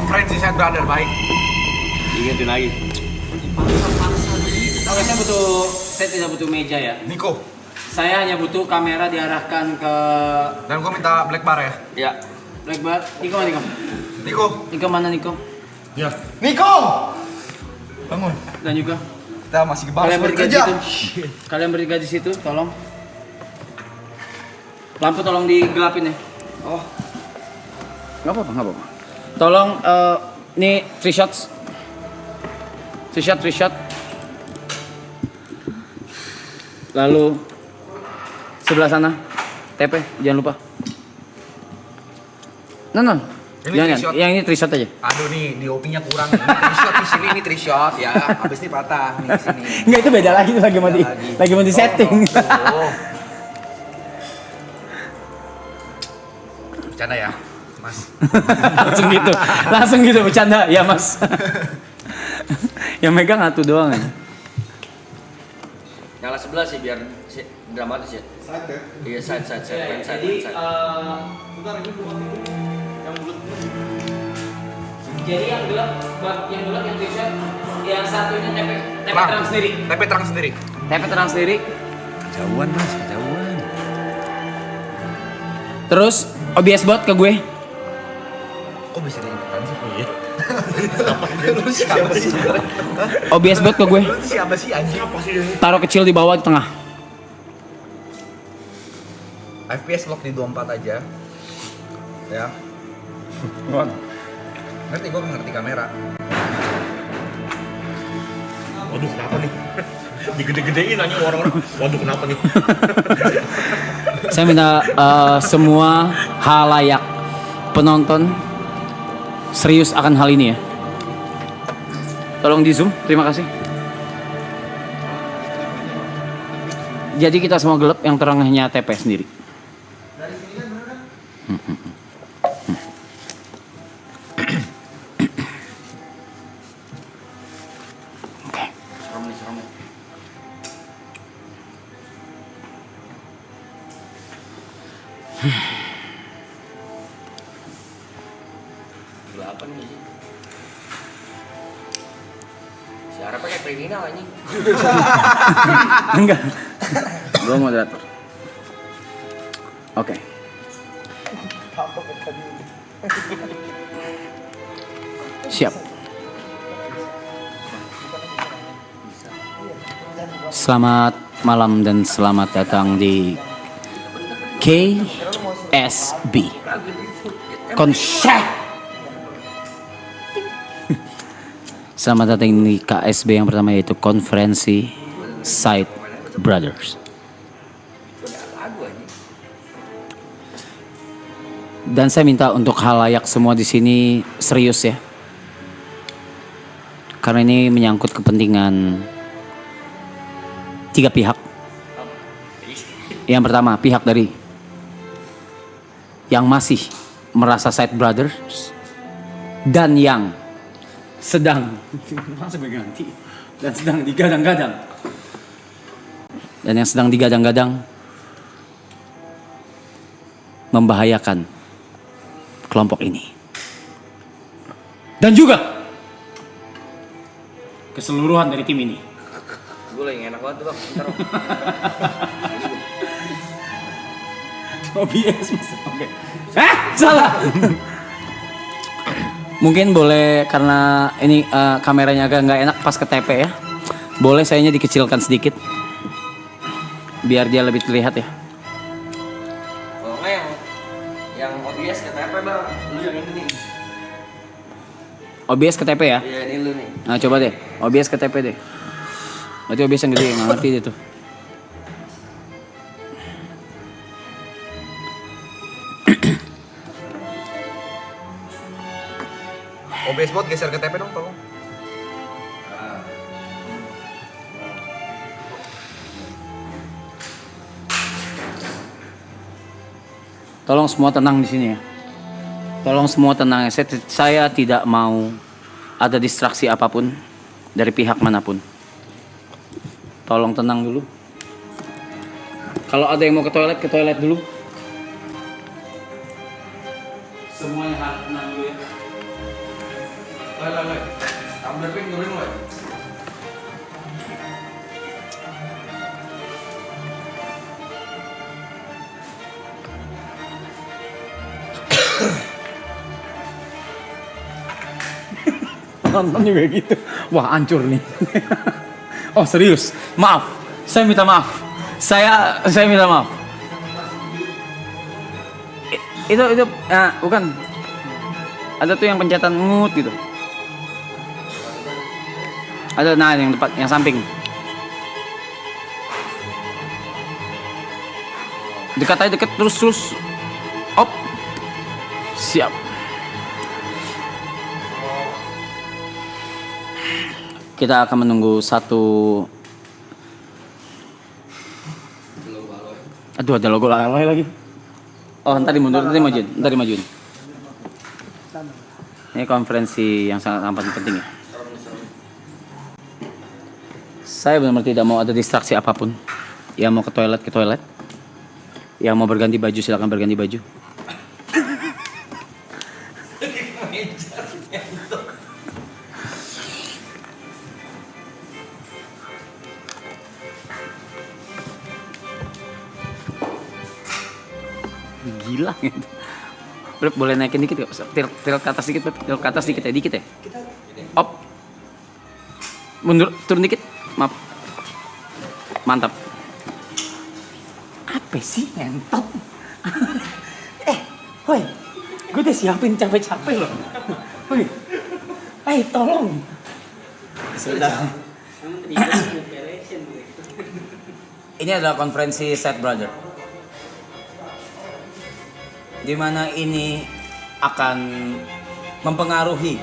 Konferensi saya brother baik. Ingetin lagi. Oke, saya tidak butuh meja ya. Niko. Saya hanya butuh kamera diarahkan ke. Dan gua minta black bar ya. Ya. Black bar. Niko mana Niko? Niko. Niko mana Niko? Ya. Niko. Bangun. Dan juga. Kita masih Kalian bertiga di kerja. situ. Kalian bertiga di situ, tolong. Lampu tolong digelapin ya. Oh. Nggak apa-apa. Tolong, ini 3 shots. 3 shot. Lalu sebelah sana, TP, jangan lupa. Nah. Ini Jangan, 3 shot. yang ini 3 shot aja. Aduh nih, DOP-nya kurang. Ini 3 shot di sini, ini 3 shot ya. Habis ini patah nih di sini. Enggak, itu beda lagi, itu lagi mau di setting. Oh. Bercanda ya, Mas. langsung gitu bercanda ya Mas. Yang megang satu doang ya. Nyala sebelah sih biar dramatis ya. Side ya? Iya side. Jadi yang gelap yang t-shirt, yang satunya TP terang sendiri. TP terang sendiri. TP terang sendiri. Kejauhan Mas, kejauhan. Terus OBS bot ke gue. Kok bisa diingetan sih? Oh iya. Lu siapa sih? OBS bot ke gue. Lu siapa sih anjing? Taruh kecil di bawah, di tengah. FPS lock di 24 aja. Ya. Ngerti, gue ngerti kamera. Waduh, kenapa nih? Digede-gedein aja orang-orang. Waduh, kenapa nih? Saya minta semua halayak penonton serius akan hal ini ya. Tolong di zoom, terima kasih. Jadi kita semua gelap, yang terang hanya TP sendiri. Oke. Serem nih. Gelapan nih sih. Siapa pakai kriminal anjing? Enggak. Gua moderator. Oke. Siap. Selamat malam dan selamat datang di KSB Konsep. Selamat datang di KSB yang pertama, yaitu Konferensi Side Brothers. Dan saya minta untuk halayak semua di sini serius ya. Karena ini menyangkut kepentingan 3 pihak. Yang pertama, pihak dari yang masih merasa side brothers dan yang sedang digadang-gadang. Dan yang sedang digadang-gadang membahayakan kelompok ini. Dan juga keseluruhan dari tim ini. Gue lagi enak banget tuh bang. Bentar bang. OBS mas. Oke. Salah. Mungkin boleh karena ini kameranya agak nggak enak pas ke TP ya. Boleh sayanya dikecilkan sedikit. Biar dia lebih terlihat ya. Kalau nggak yang OBS ke TP bang, lu yang ini nih. OBS ke TP ya. Iya ini lu nih. Nah coba deh. OBS ke TP deh. Berarti OBS yang gede, nggak ngerti dia tuh. OBS bot geser ke TP dong tolong. Tolong semua tenang di sini ya. Tolong semua tenang ya. Saya tidak mau ada distraksi apapun dari pihak manapun. Tolong tenang dulu. Kalau ada yang mau ke toilet dulu. Semuanya harus tenang dulu ya. Lai. Tumbler pink turunin Lai. Nonton juga gitu. Wah, hancur nih. Oh, serius. Maaf. Saya minta maaf. Saya minta maaf. Itu bukan. Ada tuh yang pencetan ngut gitu. Ada yang depan, yang samping. Dekat aja, dekat terus. Op. Siap. Kita akan menunggu satu. Aduh, ada logo lalai lagi. Oh, ntar dimundur, ntar dimajuin. Ini konferensi yang sangat amat penting ya. Saya benar-benar tidak mau ada distraksi apapun. Yang mau ke toilet. Yang mau berganti baju, silakan berganti baju. Gila gitu. Beb, boleh naikin dikit gak? Tilt ke atas dikit, Beb. Tilt ke atas dikit ya. Op. Mundur, turun dikit. Maaf. Mantap. Apa sih ngentot? Woi. Gue udah siapin capek-capek loh. Woi. Tolong. Sudah. Ini adalah konferensi Set Brother. Di mana ini akan mempengaruhi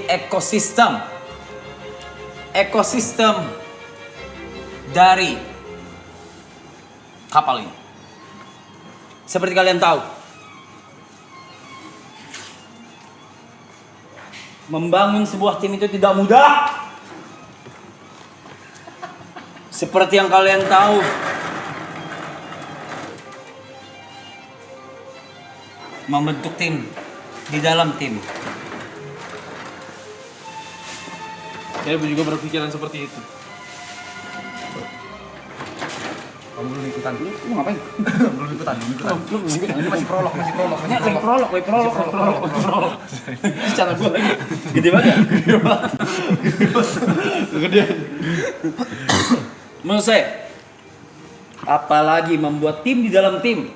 ekosistem dari kapal ini. Seperti kalian tahu, membangun sebuah tim itu tidak mudah. Seperti yang kalian tahu, membentuk tim di dalam tim. Saya juga berpikiran seperti itu. Kamu belum ikutan dulu? Lu ngapain? Belum ikutan. Ini masih prolog. Prolog. Secara gua lagi. Gede banget. Kegedean. Menurut saya, apalagi membuat tim di dalam tim,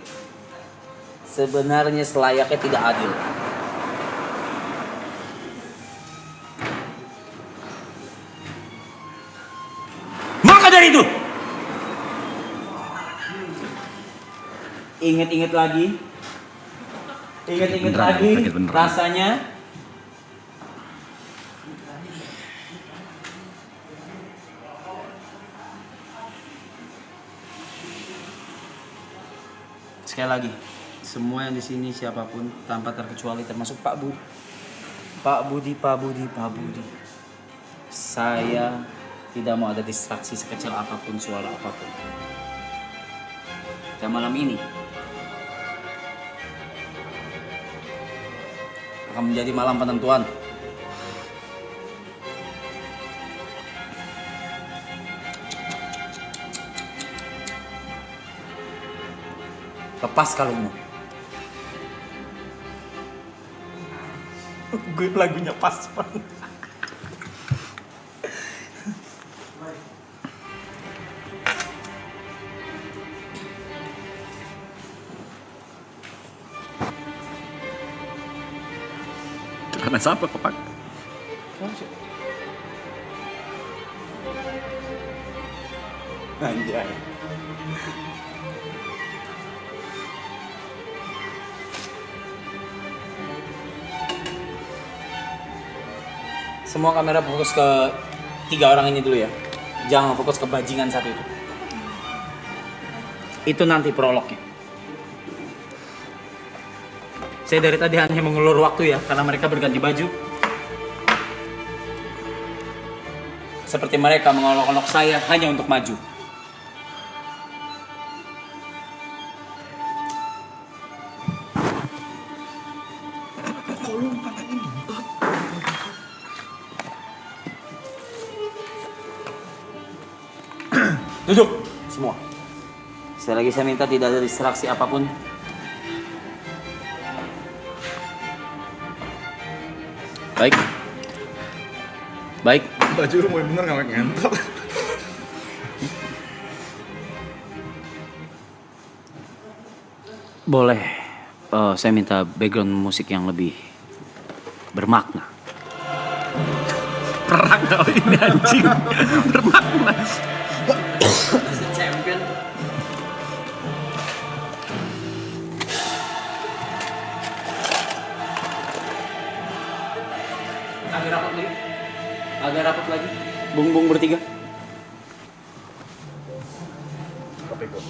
sebenarnya selayaknya tidak adil. Maka dari itu, ingat lagi rasanya sekali lagi. Semua yang di sini siapapun tanpa terkecuali termasuk Pak Budi. Saya tidak mau ada distraksi sekecil apapun, suara apapun. Dan malam ini akan menjadi malam penentuan. Lepas kalungmu. Gue lagunya pas banget. Karena siapa kepak? Anjay. Semua kamera fokus ke 3 orang ini dulu ya. Jangan fokus ke bajingan satu itu. Itu nanti prolognya. Saya dari tadi hanya mengulur waktu ya, karena mereka berganti baju. Seperti mereka mengolok-olok saya hanya untuk maju. umpan lagi ngentot. Duduk semua. Sekali lagi saya minta tidak ada distraksi apapun. Baik. Baik. Baju lu mau bener nggak ngentot. Boleh. Saya minta background musik yang lebih bermakna. Perang tau ini anjing. Bermakna. Champion. Agak rapat lagi. Agak rapat lagi. Bung bertiga. Tapi kok.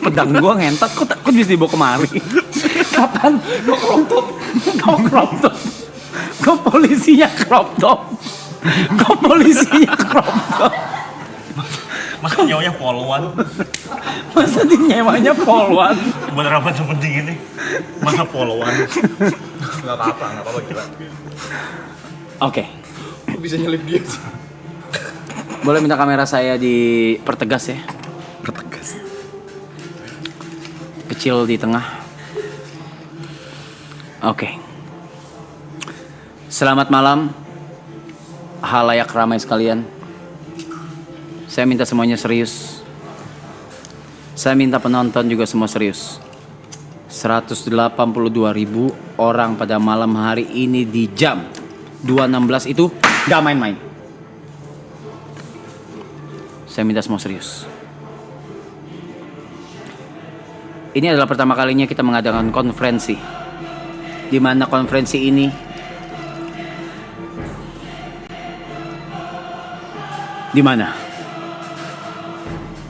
Pedang gua ngentot kok bisa dibawa kemari. Kapan? Gua crop top. Kau crop top. Kau polisinya crop top. Kau polisinya crop top. Masa nyawanya polwan? Masa dinyewanya polwan? Bener apa sepenting ini? Masa polwan? Gak apa-apa gila. Oke. Kok bisa nyelip dia sih? Boleh minta kamera saya dipertegas ya? Bertegas. Kecil di tengah. Oke. Selamat malam, halayak ramai sekalian. Saya minta semuanya serius. Saya minta penonton juga semua serius. 182.000 orang pada malam hari ini di jam 2.16 itu gak main-main. Saya minta semua serius. Ini adalah pertama kalinya kita mengadakan konferensi, di mana konferensi ini di mana?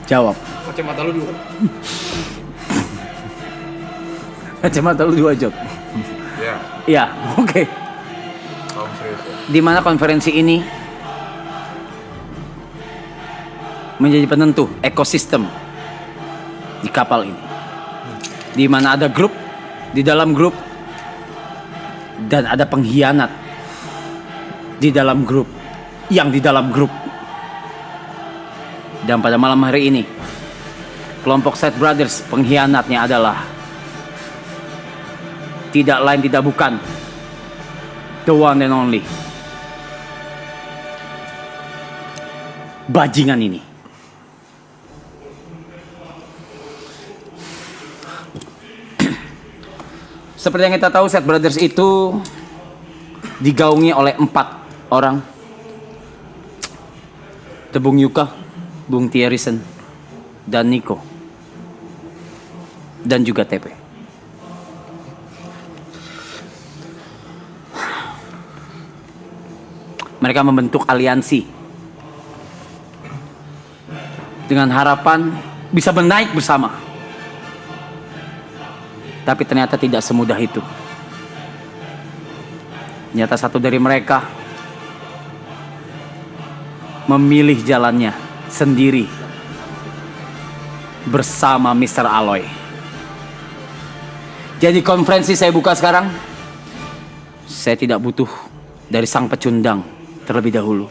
Jawab. Kacamata lu juga. Kacamata lu 2 jawab. Ya, Iya, oke. kamu serius ya? Di mana konferensi ini menjadi penentu ekosistem di kapal ini. Di mana ada grup, di dalam grup, dan ada pengkhianat di dalam grup, yang di dalam grup. Dan pada malam hari ini, kelompok Set Brothers pengkhianatnya adalah tidak lain tidak bukan the one and only bajingan ini. Seperti yang kita tahu, Set Brothers itu digaungi oleh 4 orang. The Bung Yuka, Bung Thierrysen, dan Nico, dan juga TP. Mereka membentuk aliansi dengan harapan bisa menaik bersama. Tapi ternyata tidak semudah itu. Ternyata satu dari mereka memilih jalannya sendiri bersama Mr. Aloy. Jadi konferensi saya buka sekarang. Saya tidak butuh dari sang pecundang terlebih dahulu.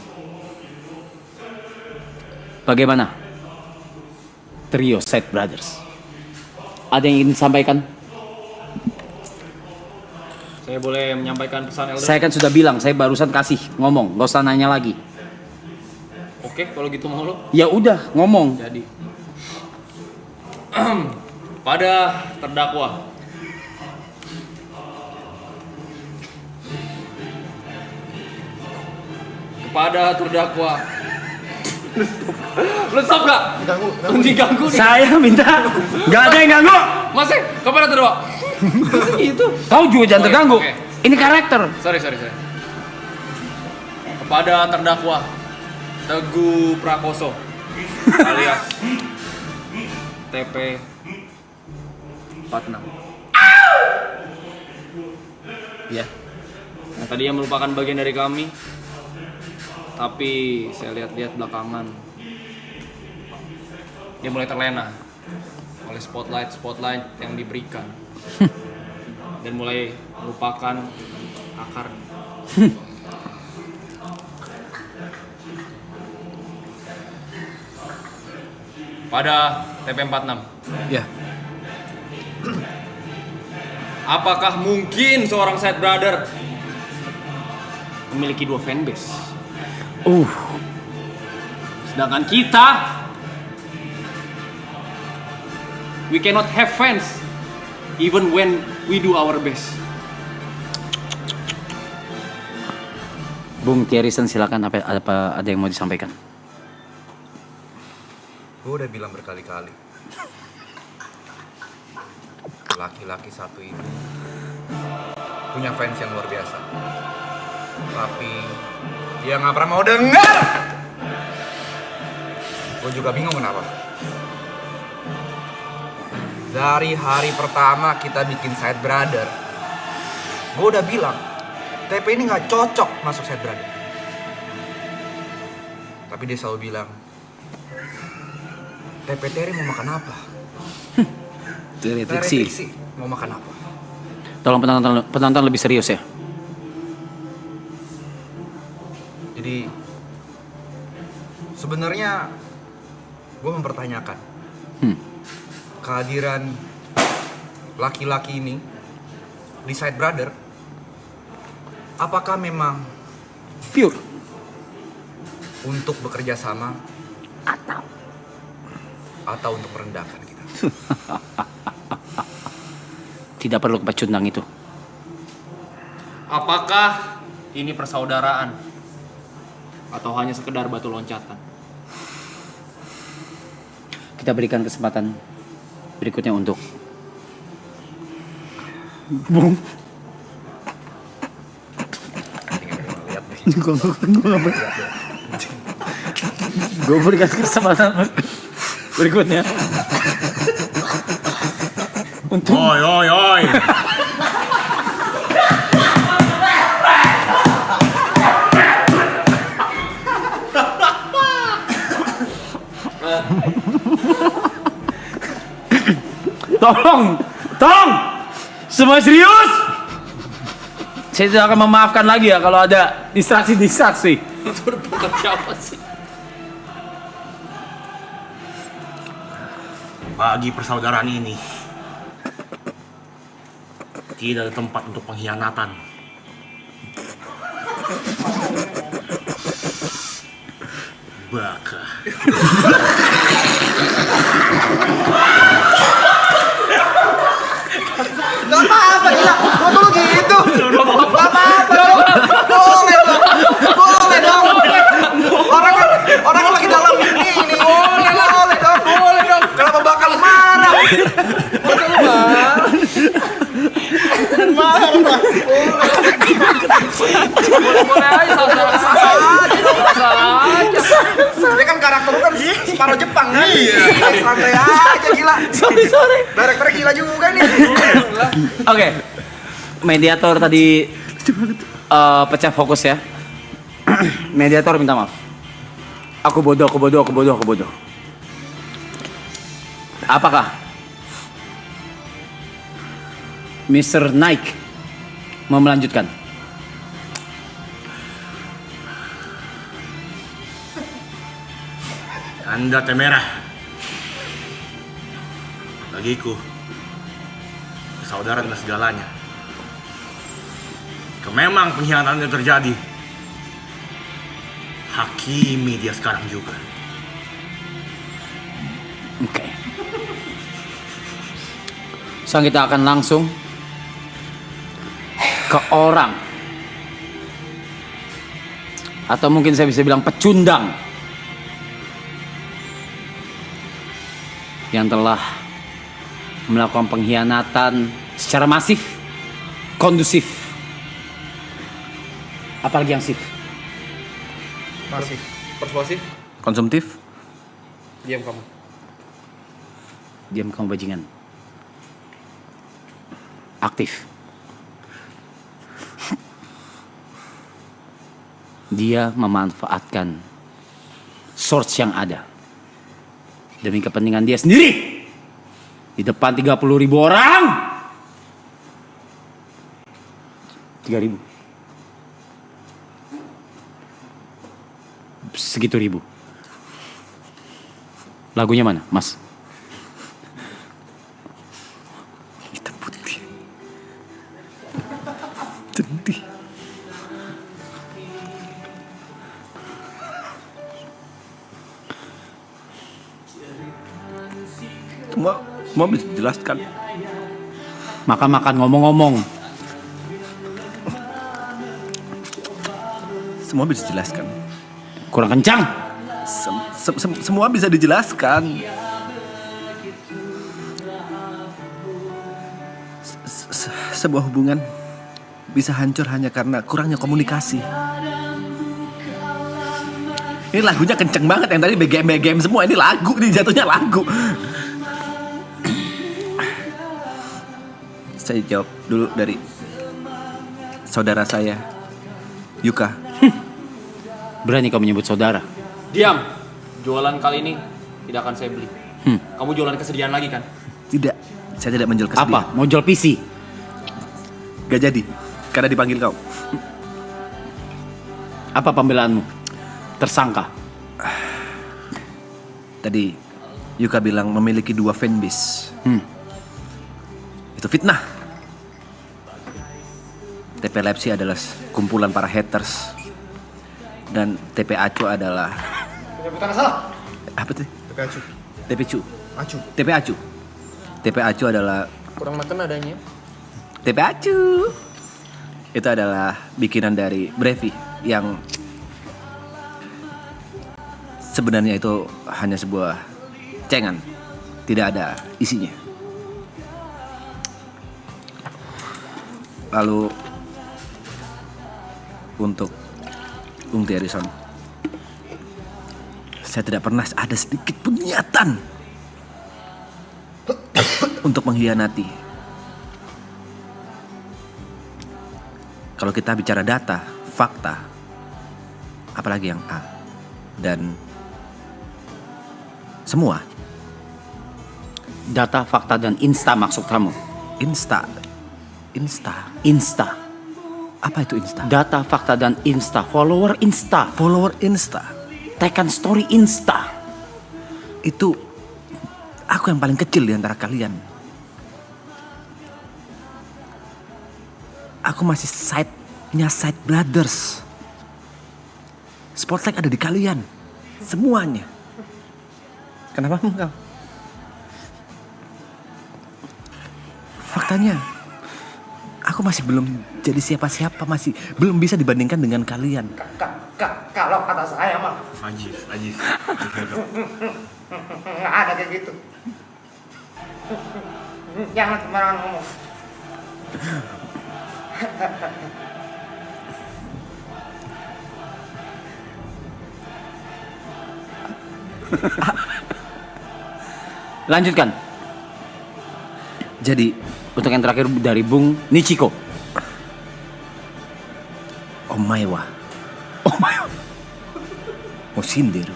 Bagaimana? Trio Set Brothers. Ada yang ingin disampaikan? Saya boleh menyampaikan pesan Elder? Saya kan sudah bilang, saya barusan kasih ngomong, gak usah nanya lagi. Oke, kalau gitu mau lo. Ya udah, ngomong. Jadi pada terdakwa lu stop gak? Diganggu nih. Saya minta, gak ada yang ganggu. Mas, kepada terdakwa. Gitu. Kau juga jangan Oke, terganggu. oke. Ini karakter. Sorry. Kepada terdakwa Teguh Prakoso alias TP 46. Ya. Yang tadinya merupakan bagian dari kami, tapi saya lihat-lihat belakangan dia mulai terlena oleh spotlight yang diberikan dan mulai melupakan akar. Pada TP46, Ya. apakah mungkin seorang side brother memiliki 2 fanbase? Sedangkan kita, we cannot have fans even when we do our best. Bung Thierryson, silakan, ada yang mau disampaikan? Gue udah bilang berkali-kali. Laki-laki satu ini punya fans yang luar biasa. Tapi dia nggak pernah mau dengar. Gue juga bingung kenapa. Dari hari pertama kita bikin Side Brother, gue udah bilang TP ini nggak cocok masuk Side Brother. Tapi dia selalu bilang, TP Terry mau makan apa? Refleksi. Mau makan apa? Tolong penonton lebih serius ya. Jadi sebenarnya gue mempertanyakan kehadiran laki-laki ini di Side Brother, apakah memang Pure. untuk bekerja sama atau untuk merendahkan kita? Tidak perlu kepecundang itu. Apakah ini persaudaraan atau hanya sekedar batu loncatan? Kita berikan kesempatan berikutnya untuk Bung. Gue berikan kesempatan berikutnya untuk Oi. tolong, semua serius. Saya tidak akan memaafkan lagi ya kalau ada distraksi. Itu berbuat siapa sih? Bagi persaudaraan ini tidak ada tempat untuk pengkhianatan. Baka. Gak apa-apa, gila. Gue tuh gitu. Gak apa-apa dong. Boleh dong. Orang lagi dalam ini. Boleh dong. Kenapa bakal marah? Bakal marah. Boleh aja, salah aja. Dia kan karakter lu kan separuh Jepang kan? Iya. Santai aja gila. Sorry. Director gila juga nih. Oke. Mediator tadi pecah fokus ya. Mediator minta maaf. Aku bodoh. Apakah Mr. Nike mau melanjutkan? Anda temerah. Bagiku, persaudaraan adalah segalanya. Jika memang pengkhianatan itu terjadi, hakimi dia sekarang juga. Oke. Sekarang kita akan langsung ke orang, atau mungkin saya bisa bilang pecundang, yang telah melakukan pengkhianatan secara masif, kondusif, apalagi yang sif, Masih. Persuasif, konsumtif. diam kamu. Diam kamu bajingan. Aktif. Dia memanfaatkan source yang ada demi kepentingan dia sendiri di depan 30.000 orang. 3.000 segitu ribu. Lagunya mana, Mas? Hitam putih. Sedih. Semua bisa dijelaskan. Makan-makan ngomong-ngomong. Semua bisa dijelaskan. Kurang kencang. Semua bisa dijelaskan. Sebuah hubungan bisa hancur hanya karena kurangnya komunikasi. Ini lagunya kenceng banget, yang tadi BGM semua, ini lagu, ini jatuhnya lagu. Saya jawab dulu dari saudara saya, Yuka. Berani kau menyebut saudara? Diam. Jualan kali ini tidak akan saya beli. Kamu jualan kesedihan lagi kan? Tidak, saya tidak menjual kesedihan. Apa? Mau jual PC? Gak jadi, karena dipanggil kau. Apa pembelaanmu? Tersangka. Tadi Yuka bilang memiliki 2 fanbase. Itu fitnah. TP Lepsi adalah kumpulan para haters. Dan TP Acu adalah... Penyebutan salah. Apa tuh? TP Acu. TP Cu. Acu. TP Acu. TP Acu adalah... Kurang makan adanya. TP Acu. Itu adalah bikinan dari Brevi yang... sebenarnya itu hanya sebuah cengan. Tidak ada isinya. Lalu untuk Bung Harrison, saya tidak pernah ada sedikit pun niatan untuk mengkhianati. Kalau kita bicara data, fakta, apalagi yang A, dan semua. Data, fakta, dan insta maksud kamu? Insta. Apa itu Insta? Data, fakta, dan insta. Follower insta. Follower Insta. Tekan story insta. Itu aku yang paling kecil di antara kalian. Aku masih side brothers. Spotlight ada di kalian. Semuanya. Kenapa enggak? Faktanya, aku masih belum jadi siapa-siapa, masih belum bisa dibandingkan dengan kalian. Kalau kata saya mah Ajis. nggak ada kayak gitu. Jangan sembarangan ngomong. Lanjutkan. Jadi, Untuk yang terakhir dari Bung Nichiko. Omaewa. Mau sindir.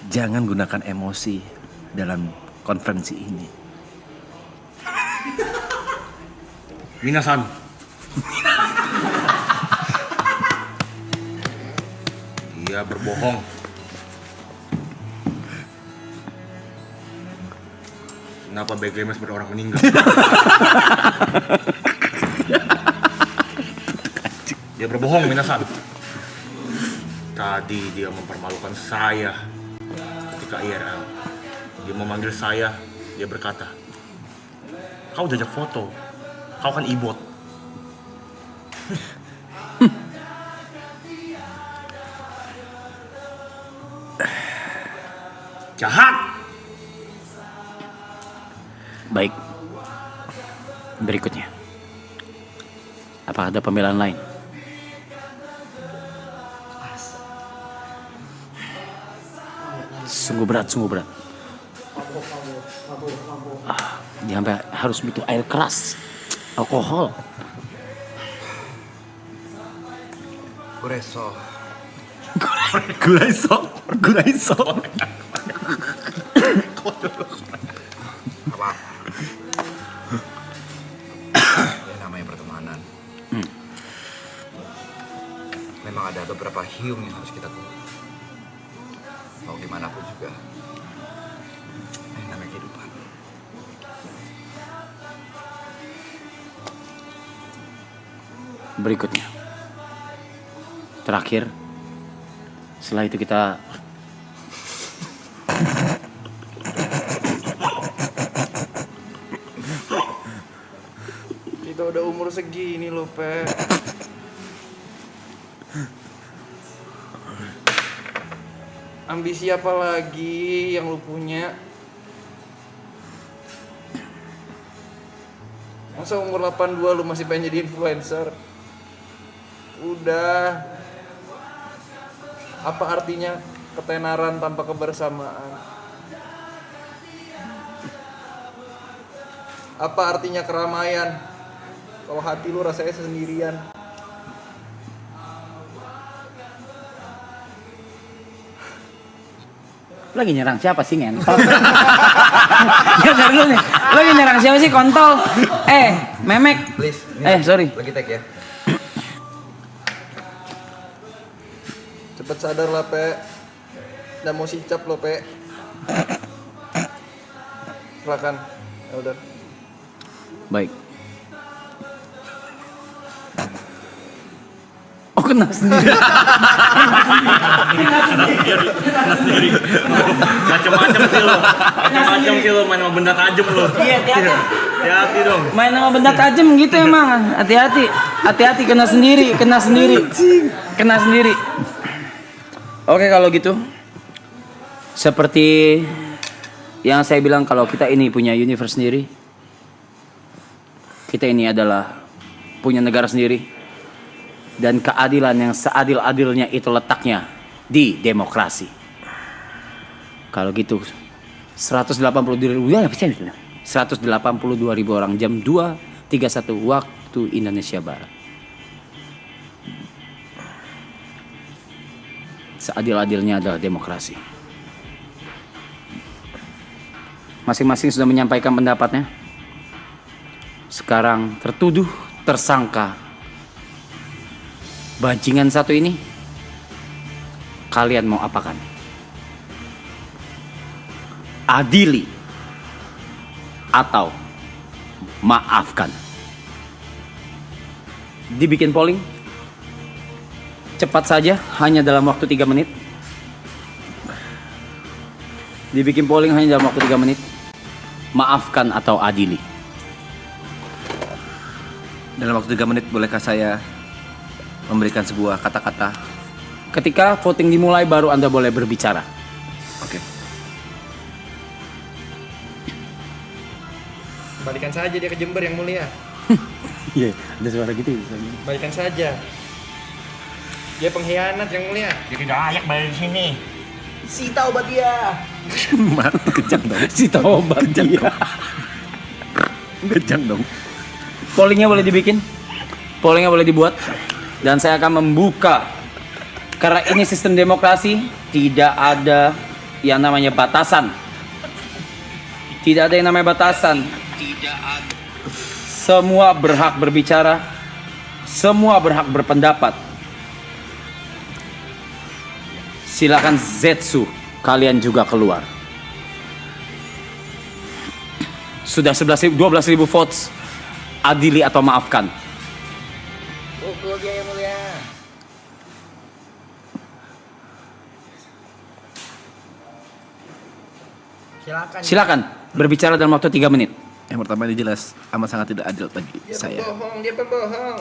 Jangan gunakan emosi dalam konferensi ini. Minasan. Dia berbohong. Kenapa BGM seperti orang meninggal? Dia berbohong, Minasan. Tadi dia mempermalukan saya ketika IRL. Dia memanggil saya, dia berkata, "Kau jajak foto, kau kan ibot." Jahat! Baik. Berikutnya. Apa ada pembelaan lain? Sungguh berat. Dia sampai harus butuh air keras, alkohol. Gureso. Guraiso. Apa? Ya namanya pertemanan. Memang ada beberapa hiung yang harus kita tunggu. Mau gimana pun juga. Ini namanya kehidupan. Berikutnya. Terakhir. Setelah itu kita Kita udah umur segini loh, Pe. Ambisi apa lagi yang lu punya? Masa umur 82 lu masih pengen jadi influencer? Udah. Apa artinya ketenaran tanpa kebersamaan? Apa artinya keramaian kalau hati lu rasanya sendirian? lagi nyerang siapa sih ngentot? Ya dari lu nih. Lagi nyerang siapa sih kontol? Memek. Please. ini Sorry. Lagi tag ya. Cepet sadar lah, Pe. Udah mau sicap lo, Pe. Silakan. Ya udah. Baik. Oh, kena sendiri. Macam-macam sih lo. Macam-macam sih lo main sama benda tajam lo. Iya, hati-hati. Hati-hati dong. Main sama benda tajam gitu emang. Hati-hati. Hati-hati kena sendiri. Kena sendiri. Oke, kalau gitu. Seperti yang saya bilang, kalau kita ini punya universe sendiri. Kita ini adalah punya negara sendiri. Dan keadilan yang seadil-adilnya itu letaknya di demokrasi. Kalau gitu 182.000 orang jam 2.31 waktu Indonesia Barat. Seadil-adilnya adalah demokrasi. Masing-masing sudah menyampaikan pendapatnya. Sekarang tertuduh, tersangka bajingan satu ini, kalian mau apakan? Adili atau maafkan? Dibikin polling cepat saja, hanya dalam waktu 3 menit. Dibikin polling hanya dalam waktu 3 menit. Maafkan atau adili? Dalam waktu 3 menit bolehkah saya memberikan sebuah kata-kata? Ketika voting dimulai baru Anda boleh berbicara. Oke. Balikan saja dia ke Jember yang mulia. Iya, ada suara gitu. Balikan saja. Dia pengkhianat yang mulia. Dia tidak layak balik di sini. Sita obat dia. Kejang dong. Si tobat dia. Kejang dong. Pollingnya boleh dibikin. Pollingnya boleh dibuat. Dan saya akan membuka. Karena ini sistem demokrasi, tidak ada yang namanya batasan. Tidak ada yang namanya batasan. Semua berhak berbicara. Semua berhak berpendapat. Silakan Zetsu, kalian juga keluar. Sudah 12.000 votes. Adili atau maafkan? Pukul dia yang mulia. Silakan berbicara dalam waktu 3 menit. Yang pertama ini jelas amat sangat tidak adil bagi saya. Dia pembohong.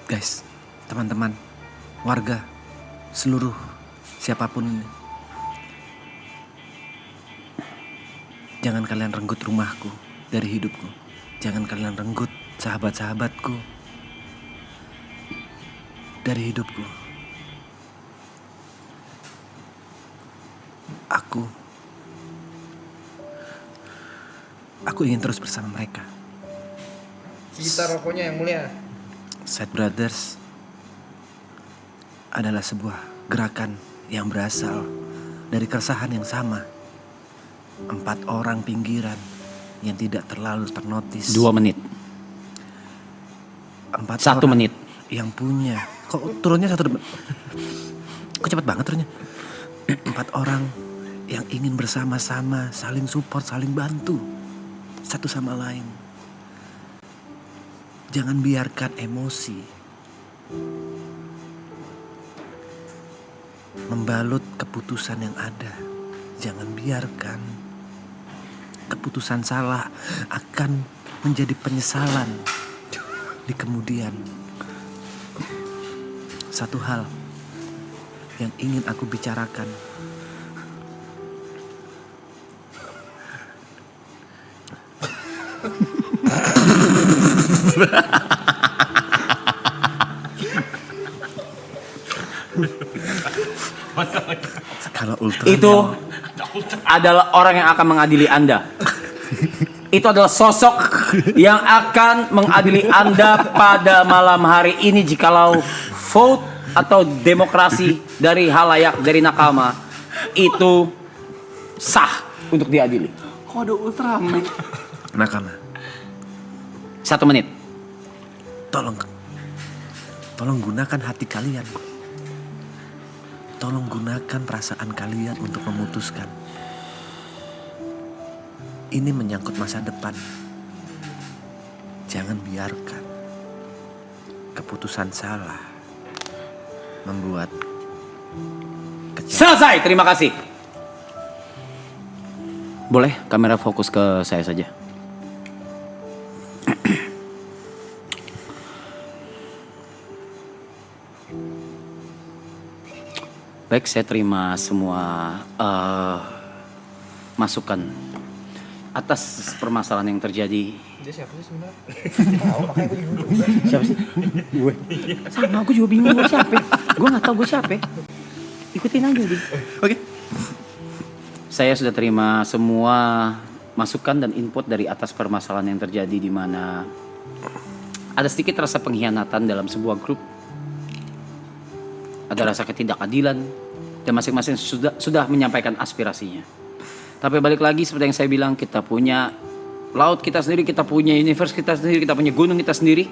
Guys, teman-teman, warga, seluruh siapapun ini. Jangan kalian renggut rumahku dari hidupku. Jangan kalian renggut sahabat-sahabatku dari hidupku. Aku ingin terus bersama mereka. Cita rokoknya yang mulia. Side Brothers adalah sebuah gerakan yang berasal dari keresahan yang sama. 4 orang pinggiran yang tidak terlalu ternotis. 2 menit. 4 1 orang menit. yang punya. Kok turunnya 1 menit? Kok cepat banget turunnya? 4 orang yang ingin bersama-sama, saling support, saling bantu satu sama lain. Jangan biarkan emosi membalut keputusan yang ada. Jangan biarkan keputusan salah akan menjadi penyesalan di kemudian. Satu hal yang ingin aku bicarakan. Skala ultra. Itu adalah orang yang akan mengadili Anda. Itu adalah sosok yang akan mengadili Anda pada malam hari ini jikalau vote atau demokrasi dari halayak, dari nakama itu sah untuk diadili. Kode Ultraman. Nakama, 1 menit. Tolong gunakan hati kalian. Tolong gunakan perasaan kalian untuk memutuskan. Ini menyangkut masa depan. Jangan biarkan keputusan salah membuat Selesai, terima kasih. Boleh kamera fokus ke saya saja. Baik, saya terima semua masukan atas permasalahan yang terjadi. Dia siapa sih sebenarnya? Siapa sih? Gue. Sama, gue juga bingung gue siapa. Gue nggak tahu gue siapa. Ikutin aja, Din. Oke. Saya sudah terima semua masukan dan input dari atas permasalahan yang terjadi, di mana ada sedikit rasa pengkhianatan dalam sebuah grup. Ada rasa ketidakadilan dan masing-masing sudah menyampaikan aspirasinya. Tapi balik lagi seperti yang saya bilang, kita punya laut kita sendiri, kita punya universe kita sendiri, kita punya gunung kita sendiri.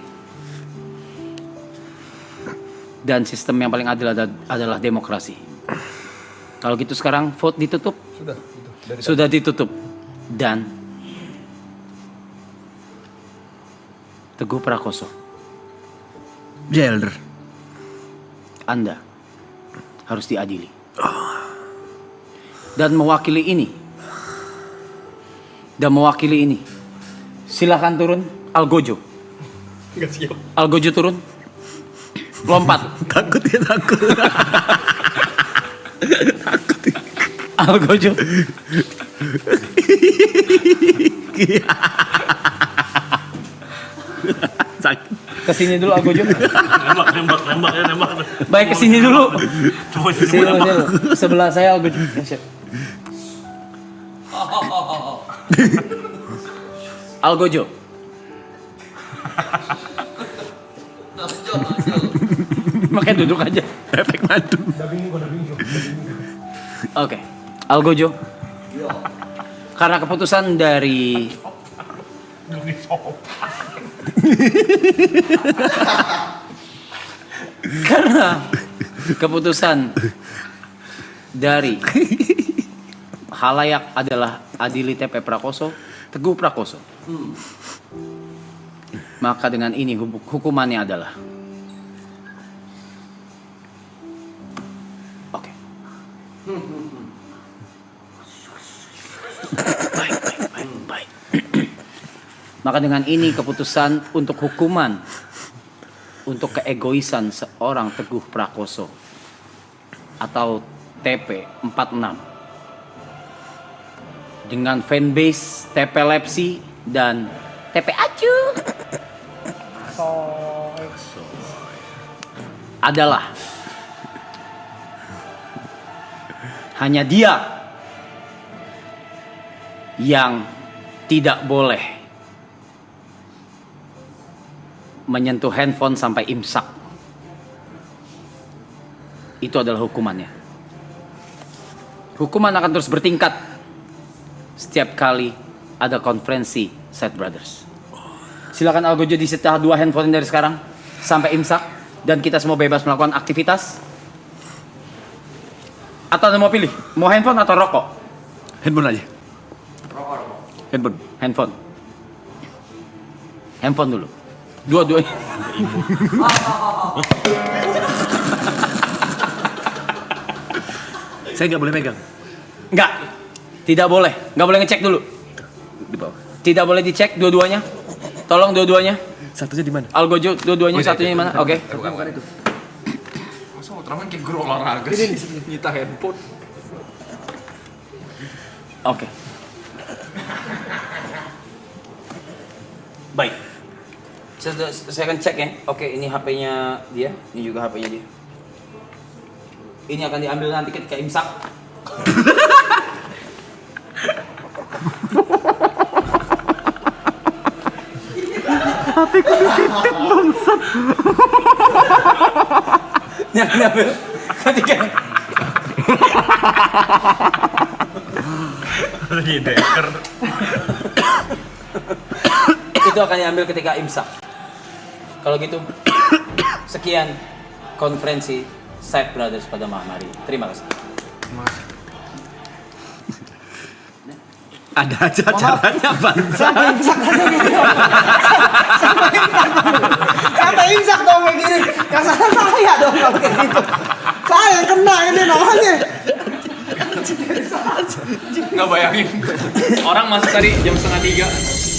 Dan sistem yang paling adil adalah demokrasi. Kalau gitu sekarang vote ditutup. Sudah ditutup. Dan Teguh Prakoso, Jelder, Anda harus diadili. Dan mewakili ini, silakan turun, Algojo. Enggak siap. Algojo turun, lompat. takut. Algojo. Sakit. Kesini dulu Algojo. Nembak. Baik, kesini dulu. Coba Sini dulu. Sebelah saya Algojo. Ya, siap. Algojo. Makanya duduk aja. Efek madu. Oke, Algojo. Karena keputusan dari halayak adalah adili TP Prakoso, Teguh Prakoso. Maka dengan ini hukumannya adalah oke. Baik. Maka dengan ini keputusan untuk hukuman untuk keegoisan seorang Teguh Prakoso atau TP 46 dengan fanbase TP Lepsi dan TP Acu adalah hanya dia yang tidak boleh menyentuh handphone sampai imsak, itu adalah hukumannya. Hukuman akan terus bertingkat setiap kali ada konferensi Side Brothers. Silakan Algojo disita 2 handphone dari sekarang sampai imsak, dan kita semua bebas melakukan aktivitas. Atau Anda mau pilih, mau handphone atau rokok? Handphone aja. Handphone. Handphone dulu. Dua-duanya. Saya nggak boleh megang. Enggak. Tidak boleh. Enggak boleh ngecek dulu. Di bawah. Tidak boleh dicek dua-duanya. Tolong dua-duanya. Satunya di mana? Algojo dua-duanya, Oh, iya, satunya iya. di mana? Oke. Bukan itu. Masa Ultraman kayak guru olahraga sih? Nyita handphone. Oke. Baik. Saya akan cek ya. Oke, ini HP-nya dia, ini juga HP-nya dia. Ini akan diambil nanti ketika imsak. Yang diambil ketika itu akan diambil ketika imsak. Kalau gitu, sekian konferensi Side Brothers pada malam hari. Terima kasih. Ada aja caranya bangsa. Sampai imsak dong kayak gini. Yang salah saya dong kalau kayak gitu. Saya yang kena ini namanya. Nggak bayangin. Orang masuk tadi jam 2:30.